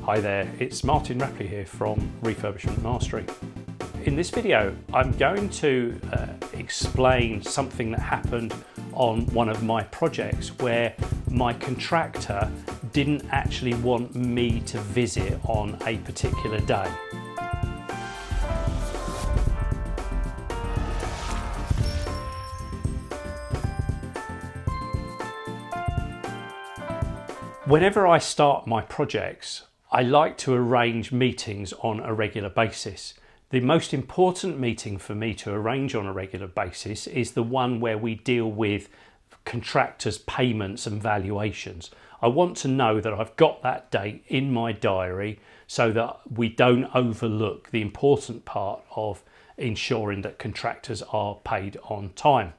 Hi there, it's Martin Rapley here from Refurbishment Mastery. In this video, I'm going to explain something that happened on one of my projects where my contractor didn't actually want me to visit on a particular day. Whenever I start my projects, I like to arrange meetings on a regular basis. The most important meeting for me to arrange on a regular basis is the one where we deal with contractors' payments and valuations. I want to know that I've got that date in my diary so that we don't overlook the important part of ensuring that contractors are paid on time.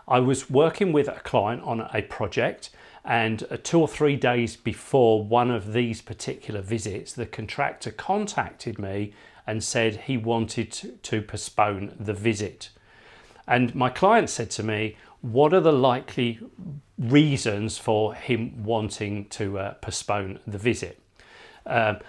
I was working with a client on a project, and 2 or 3 days before one of these particular visits, the contractor contacted me and said he wanted to postpone the visit. And my client said to me, what are the likely reasons for him wanting to postpone the visit? The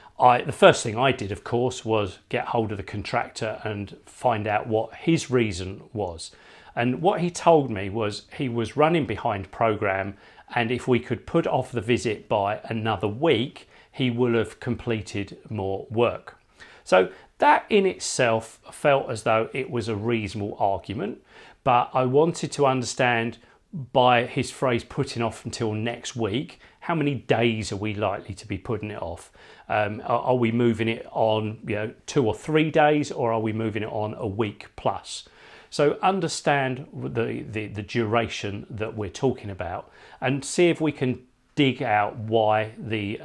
first thing I did, of course, was get hold of the contractor and find out what his reason was. And what he told me was he was running behind program, and if we could put off the visit by another week, he will have completed more work. So that in itself felt as though it was a reasonable argument, but I wanted to understand, by his phrase putting off until next week, how many days are we likely to be putting it off? Are we moving it on 2 or 3 days, or are we moving it on a week plus? So understand the duration that we're talking about and see if we can dig out why the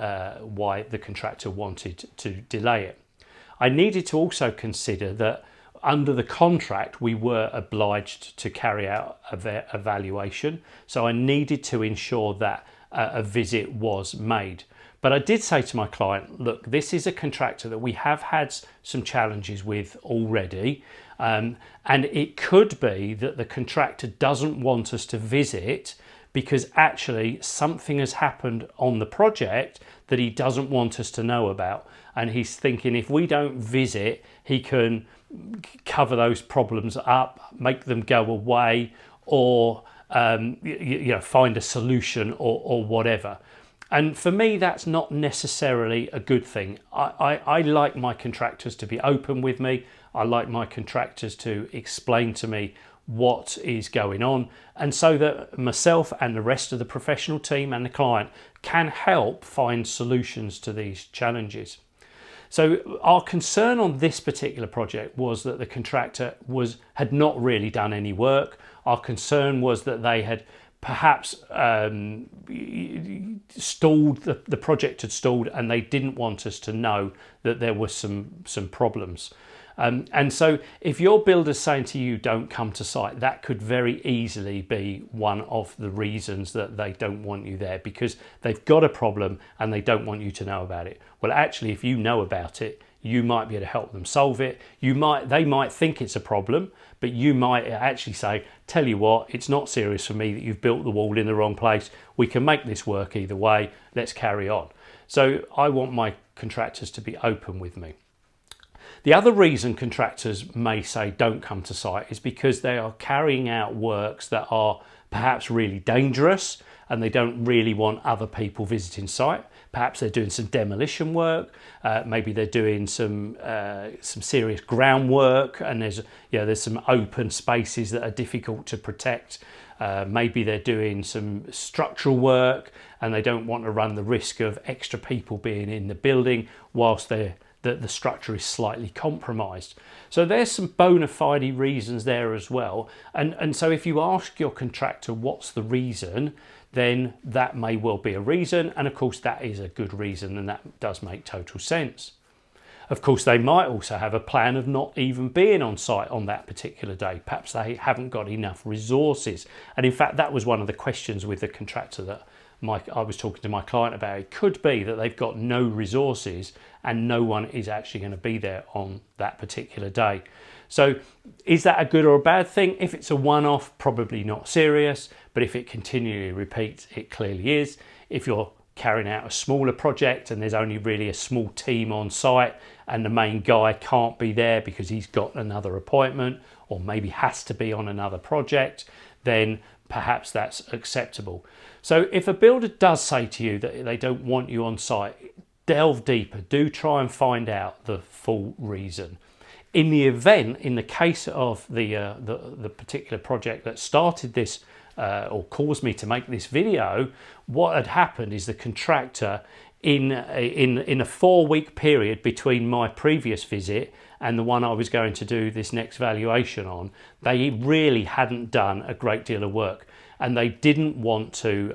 contractor wanted to delay it. I needed to also consider that under the contract we were obliged to carry out a evaluation, so I needed to ensure that a visit was made. But I did say to my client, look, this is a contractor that we have had some challenges with already, and it could be that the contractor doesn't want us to visit because actually something has happened on the project that he doesn't want us to know about. And he's thinking if we don't visit, he can cover those problems up, make them go away, or find a solution or whatever. And for me, that's not necessarily a good thing. I like my contractors to be open with me. I like my contractors to explain to me what is going on, and so that myself and the rest of the professional team and the client can help find solutions to these challenges. So our concern on this particular project was that the contractor had not really done any work. Our concern was that they had perhaps stalled, the project had stalled, and they didn't want us to know that there were some problems. And so if your builder's saying to you, don't come to site, that could very easily be one of the reasons that they don't want you there, because they've got a problem and they don't want you to know about it. Well, actually, if you know about it, you might be able to help them solve it. They might think it's a problem, but you might actually say, tell you what, it's not serious for me that you've built the wall in the wrong place. We can make this work either way. Let's carry on. So I want my contractors to be open with me. The other reason contractors may say don't come to site is because they are carrying out works that are perhaps really dangerous and they don't really want other people visiting site. Perhaps they're doing some demolition work, maybe they're doing some serious groundwork, and there's some open spaces that are difficult to protect. Maybe they're doing some structural work and they don't want to run the risk of extra people being in the building whilst the structure is slightly compromised. So there's some bona fide reasons there as well. And so if you ask your contractor what's the reason, then that may well be a reason. And of course that is a good reason, and that does make total sense. Of course, they might also have a plan of not even being on site on that particular day. Perhaps they haven't got enough resources. And in fact, that was one of the questions with the contractor that I was talking to my client about. It could be that they've got no resources and no one is actually going to be there on that particular day. So is that a good or a bad thing? If it's a one-off, probably not serious, but if it continually repeats, it clearly is. If your carrying out a smaller project and there's only really a small team on site and the main guy can't be there because he's got another appointment or maybe has to be on another project, then perhaps that's acceptable. So if a builder does say to you that they don't want you on site, delve deeper. Do try and find out the full reason. In the event, in the case of the particular project that started this or caused me to make this video, what had happened is the contractor in a 4-week period between my previous visit and the one I was going to do this next valuation on, they really hadn't done a great deal of work, and they didn't really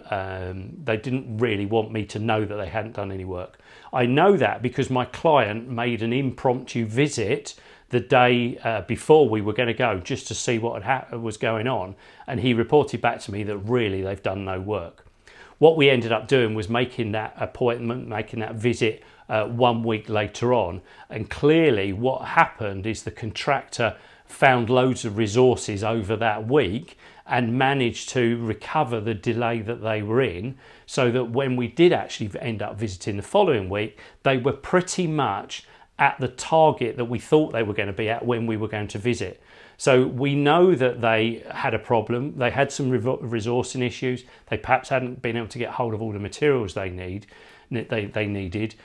want me to know that they hadn't done any work. I know that because my client made an impromptu visit the day before we were going to go just to see what was going on, and he reported back to me that really they've done no work. What we ended up doing was making that appointment, making that visit 1 week later on, and clearly what happened is the contractor found loads of resources over that week and managed to recover the delay that they were in, so that when we did actually end up visiting the following week, they were pretty much at the target that we thought they were going to be at when we were going to visit. So we know that they had a problem. They had some resourcing issues. They perhaps hadn't been able to get hold of all the materials they needed.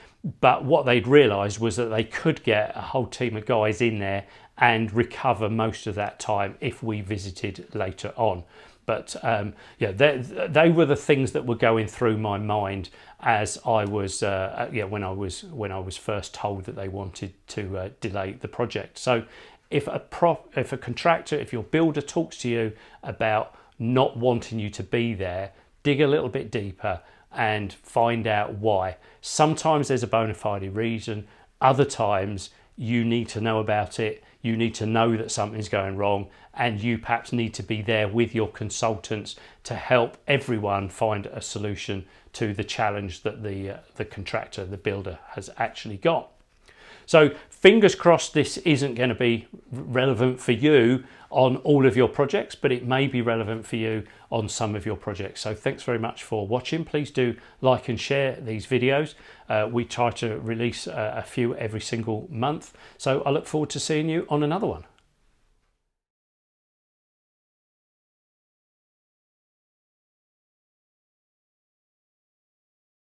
But what they'd realised was that they could get a whole team of guys in there and recover most of that time if we visited later on. But yeah, they were the things that were going through my mind as I was, when I was first told that they wanted to delay the project. So if a contractor, if your builder talks to you about not wanting you to be there, dig a little bit deeper and find out why. Sometimes there's a bona fide reason. Other times you need to know about it. You need to know that something's going wrong, and you perhaps need to be there with your consultants to help everyone find a solution to the challenge that the contractor, the builder, has actually got. So fingers crossed this isn't going to be relevant for you on all of your projects, but it may be relevant for you on some of your projects. So thanks very much for watching. Please do like and share these videos. We try to release a few every single month. So I look forward to seeing you on another one.